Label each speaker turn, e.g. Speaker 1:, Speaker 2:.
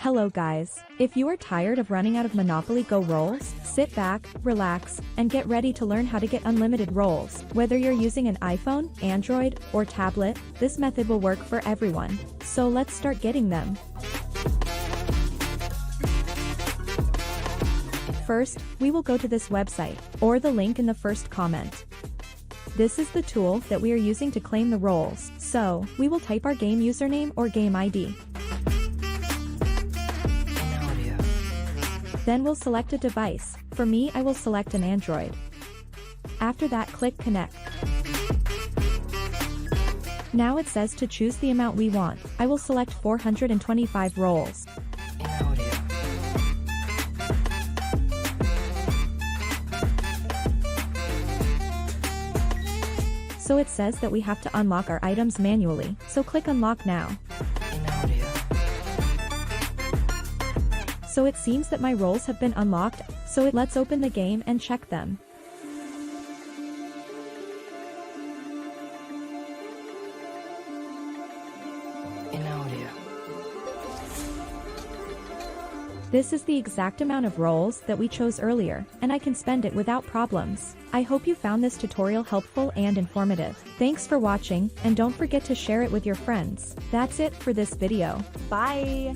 Speaker 1: Hello guys. If you are tired of running out of Monopoly Go rolls, sit back, relax, and get ready to learn how to get unlimited rolls. Whether you're using an iPhone, Android, or tablet, this method will work for everyone. So let's start getting them. First, we will go to this website, or the link in the first comment. This is the tool that we are using to claim the rolls, so we will type our game username or game ID. Then we'll select a device. For me, I will select an Android. After that, click Connect. Now it says to choose the amount we want. I will select 425 rolls. So it says that we have to unlock our items manually, so click Unlock Now. So it seems that my rolls have been unlocked, so let's open the game and check them. This is the exact amount of rolls that we chose earlier, and I can spend it without problems. I hope you found this tutorial helpful and informative. Thanks for watching, and don't forget to share it with your friends. That's it for this video. Bye!